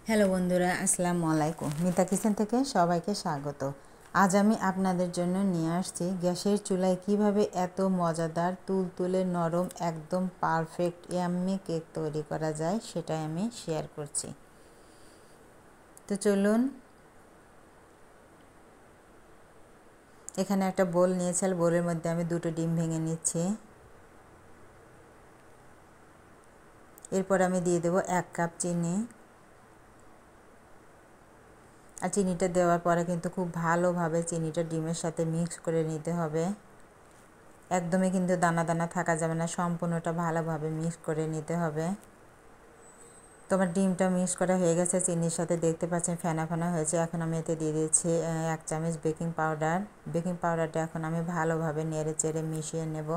Hello বন্ধুরা, আসসালামু আলাইকুম। মিতা কিচেন থেকে সবাইকে স্বাগত। আজ আমি আপনাদের জন্য নিয়ে আসছি গ্যাসের চুলায় কিভাবে এত মজাদার তুলতুলে নরম একদম পারফেক্ট ইয়াম্মি কেক তৈরি করা যায়, সেটাই আমি শেয়ার করছি। তো চলুন, এখানে একটা বোল নিয়েছি, বোলের মধ্যে আমি 2টো ডিম ভেঙে নিচ্ছি। এরপর আমি দিয়ে দেবো 1 কাপ চিনি। আর চিনিটা দেওয়ার পরে কিন্তু খুব ভালোভাবে চিনিটা ডিমের সাথে মিক্স করে নিতে হবে। একদমই কিন্তু দানা দানা থাকা যাবে না, সম্পূর্ণটা ভালোভাবে মিক্স করে নিতে হবে। তোমার ডিমটা মিক্স করা হয়ে গেছে, চিনির সাথে দেখতে পাচ্ছেন ফেনা ফেনা হয়েছে। এখন আমি এতে দিয়ে দিচ্ছি 1 চামচ বেকিং পাউডার। বেকিং পাউডারটা এখন আমি ভালোভাবে নেড়ে চেড়ে মিশিয়ে নেব।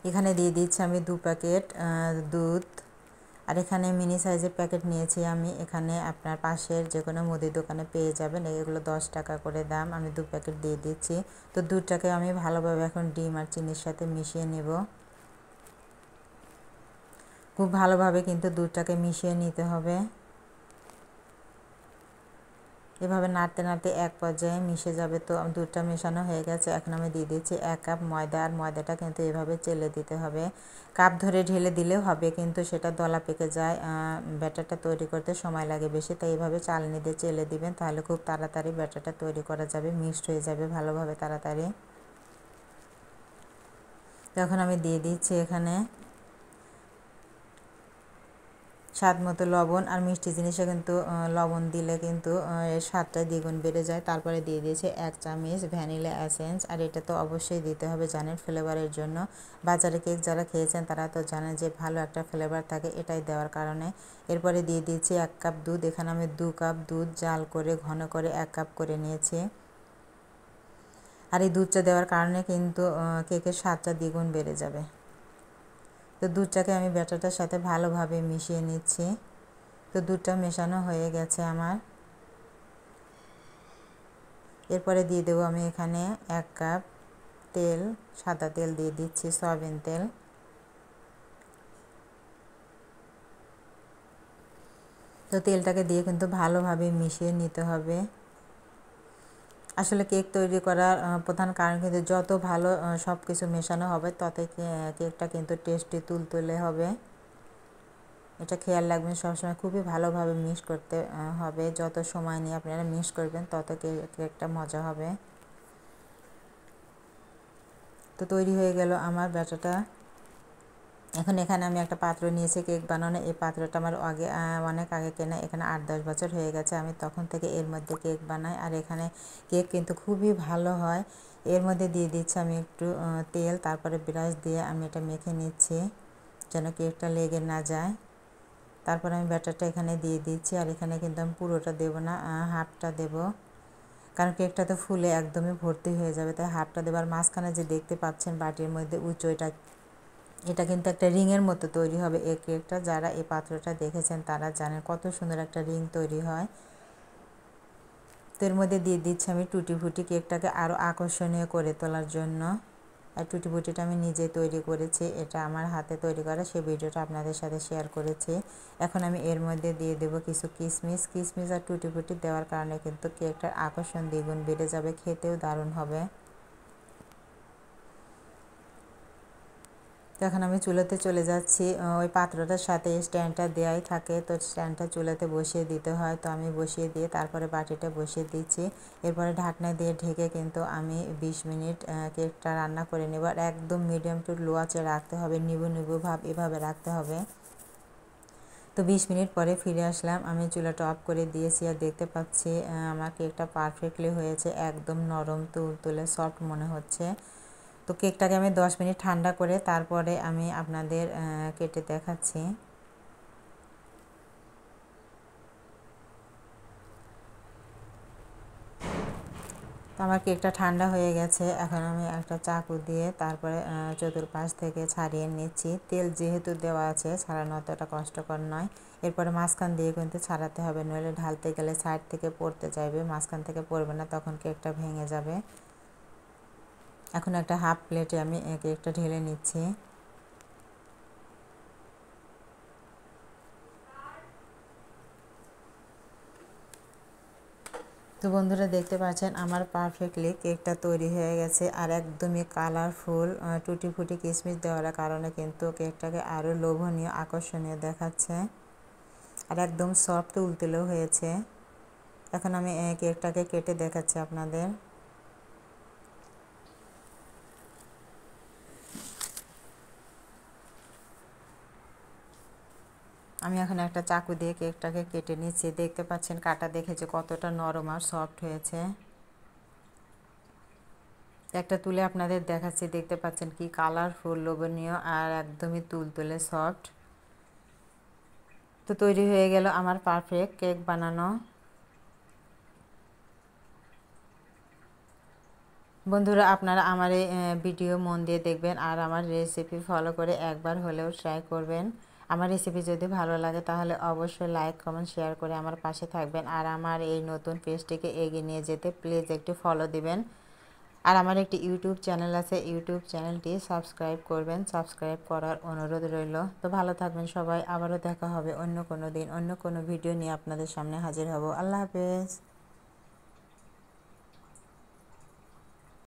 এখানে দিয়ে দিচ্ছি আমি 2 প্যাকেট দুধ। আর এখানে মিনি সাইজের প্যাকেট নিয়েছি আমি। এখানে আপনার পাশের যে কোনো মুদির দোকানে পেয়ে যাবেন, এগুলো 10 টাকা করে দাম। আমি 2 প্যাকেট দিয়ে দিচ্ছি। তো দুধটাকে আমি ভালোভাবে এখন ডিম আর চিনির সাথে মিশিয়ে নেব। খুব ভালোভাবে কিন্তু দুধটাকে মিশিয়ে নিতে হবে। এভাবে নাড়তে নাড়তে এক পর্যায়ে মিশে যাবে। তো দুধটা মেশানো হয়ে গেছে। এখন আমি দিয়ে দিচ্ছি 1 কাপ ময়দা। আর ময়দাটা কিন্তু এভাবে চেলে দিতে হবে। কাপ ধরে ঢেলে দিলেও হবে, কিন্তু সেটা দলা পেকে যায়, ব্যাটারটা তৈরি করতে সময় লাগে বেশি। তাই এভাবে চালনি দিয়ে চেলে দিবেন, তাহলে খুব তাড়াতাড়ি ব্যাটারটা তৈরি করা যাবে, মিক্সড হয়ে যাবে ভালোভাবে তাড়াতাড়ি। তখন আমি দিয়ে দিচ্ছি এখানে স্বাদ মতো লবণ। আর মিষ্টি জিনিসে কিন্তু লবণ দিলে কিন্তু এর স্বাদটা দ্বিগুণ বেড়ে যায়। তারপরে দিয়ে দিয়েছে 1 চামচ ভ্যানিলা এসেন্স। আর এটা তো অবশ্যই দিতে হবে, জানেন, ফ্লেভারের জন্য। বাজারে কেক যারা খেয়েছেন তারা তো জানেন যে ভালো একটা ফ্লেভার থাকে এটাই দেওয়ার কারণে। এরপরে দিয়ে দিয়েছি 1 কাপ দুধ। এখানে আমি 2 কাপ দুধ জাল করে ঘন করে 1 কাপ করে নিয়েছি। আর এই দুধটা দেওয়ার কারণে কিন্তু কেকের স্বাদটা দ্বিগুণ বেড়ে যাবে। তো দুধটাকে আমি ব্যাটারটার সাথে ভালোভাবে মিশিয়ে নিচ্ছি। তো দুধটা মেশানো হয়ে গেছে আমার। এরপরে দিয়ে দেবো আমি এখানে 1 কাপ তেল, সাদা তেল দিয়ে দিচ্ছি, সয়াবিন তেল। তো তেলটাকে দিয়ে কিন্তু ভালোভাবে মিশিয়ে নিতে হবে। আসলে কেক তৈরি করার প্রধান কারণ কিন্তু যত ভালো সব কিছু মেশানো হবে ততই কেকটা কিন্তু টেস্টি তুলতুলে হবে। এটা খেয়াল রাখবেন সবসময়, খুবই ভালোভাবে মিক্স করতে হবে। যত সময় নিয়ে আপনারা মিক্স করবেন তত কেকটা মজা হবে। তো তৈরি হয়ে গেল আমার ব্যাটারটা। এখন এখানে আমি একটা পাত্র নিয়েছি কেক বানানো। এই পাত্রটা আমার অনেক আগে কেনা, এখানে 8-10 বছর হয়ে গেছে। আমি তখন থেকে এর মধ্যে কেক বানাই। আর এখানে কেক কিন্তু খুবই ভালো হয়। এর মধ্যে দিয়ে দিচ্ছি আমি একটু তেল, তারপরে ব্রাশ দিয়ে আমি এটা মেখে নিচ্ছি যেন কেকটা লেগে না যায়। তারপরে আমি ব্যাটারটা এখানে দিয়ে দিচ্ছি। আর এখানে কিন্তু আমি পুরোটা দেবো না, হাফটা দেব, কারণ কেকটা তো ফুলে একদমই ভর্তি হয়ে যাবে, তাই হাফটা দেবার। মাঝখানে যে দেখতে পাচ্ছেন বাটির মধ্যে উঁচু, এটা কিন্তু একটা রিংয়ের মতো তৈরি হবে এই কেকটা। যারা এই পাত্রটা দেখেছেন তারা জানেন কত সুন্দর একটা রিং তৈরি হয়। তো এর মধ্যে দিয়ে দিচ্ছি আমি টুটি ফুটি, কেকটাকে আরও আকর্ষণীয় করে তোলার জন্য। আর টুটি ফুটিটা আমি নিজে তৈরি করেছি, এটা আমার হাতে তৈরি করা, সেই ভিডিওটা আপনাদের সাথে শেয়ার করেছি। এখন আমি এর মধ্যে দিয়ে দেব কিছু কিশমিশ আর টুটি ফুটি দেওয়ার কারণে কিন্তু কেকটার আকর্ষণ দ্বিগুণ বেড়ে যাবে, খেতেও দারুণ হবে। তো এখন আমি চুলাতে চলে যাচ্ছি। ওই পাত্রটার সাথে স্ট্যান্ডটা দেওয়াই থাকে, তো স্ট্যান্ডটা চুলাতে বসিয়ে দিতে হয়। তো আমি বসিয়ে দিয়ে তারপরে বাটিটা বসিয়ে দিচ্ছি। এরপরে ঢাকনা দিয়ে ঢেকে কিন্তু আমি 20 মিনিট কেকটা রান্না করে নেব। আর একদম মিডিয়াম টু লো আঁচে রাখতে হবে, নিবু নিবু ভাব এভাবে রাখতে হবে। তো 20 মিনিট পরে ফিরে আসলাম, আমি চুলাটা অফ করে দিয়েছি। আর দেখতে পাচ্ছি আমার কেকটা পারফেক্টলি হয়েছে, একদম নরম তুলতুলে সফট মনে হচ্ছে। তো কেকটাকে আমি 10 মিনিট ঠান্ডা করে তারপরে আমি আপনাদের কেটে দেখাচ্ছি। তো আমার কেকটা ঠান্ডা হয়ে গেছে। এখন আমি একটা চাকু দিয়ে তারপরে চতুর্পাশ থেকে ছাড়িয়ে নিচ্ছি। তেল যেহেতু দেওয়া আছে, ছাড়ানো অতটা কষ্টকর নয়। এরপরে মাঝখান দিয়ে কিন্তু ছাড়াতে হবে, নইলে ঢালতে গেলে সাইড থেকে পড়তে চাইবে, মাঝখান থেকে পড়বে না, তখন কেকটা ভেঙে যাবে। এখন একটা হাফ প্লেটে আমি কেকটা ঢেলে নিচ্ছি। তো বন্ধুরা দেখতে পাচ্ছেন আমার পারফেক্টলি কেকটা তৈরি হয়ে গেছে আর একদমই কালারফুল, টুটি ফুটি কিশমিশ দেওয়ার কারণে কিন্তু কেকটাকে আরও লোভনীয় আকর্ষণীয় দেখাচ্ছে আর একদম সফট তুলতুলেও হয়েছে। এখন আমি কেকটাকে কেটে দেখাচ্ছি আপনাদের। আমি এখন একটা চাকু দিয়ে কেকটাকে কেটে নিচ্ছি। দেখতে পাচ্ছেন কাটা দেখে যে কতটা নরম আর সফট হয়েছে। একটা তুলে আপনাদের দেখাচ্ছি, দেখতে পাচ্ছেন কি কালারফুল, লোভনীয় আর একদমই তুলতুলে সফট। তো তৈরি হয়ে গেল আমার পারফেক্ট কেক বানানো। বন্ধুরা আপনারা আমার এই ভিডিও মন দিয়ে দেখবেন আর আমার রেসিপি ফলো করে একবার হলেও ট্রাই করবেন। আমার রেসিপি যদি ভালো লাগে তাহলে অবশ্যই লাইক কমেন্ট শেয়ার করে আমার পাশে থাকবেন আর আমার এই নতুন পেজটিকে এগিয়ে নিয়ে যেতে প্লিজ একটু ফলো দিবেন। আর আমার একটি ইউটিউব চ্যানেল আছে, ইউটিউব চ্যানেলটি সাবস্ক্রাইব করবেন, সাবস্ক্রাইব করার অনুরোধ রইল। তো ভালো থাকবেন সবাই, আবারও দেখা হবে অন্য কোনো দিন অন্য কোনো ভিডিও নিয়ে আপনাদের সামনে হাজির হব। আল্লাহ হাফেজ।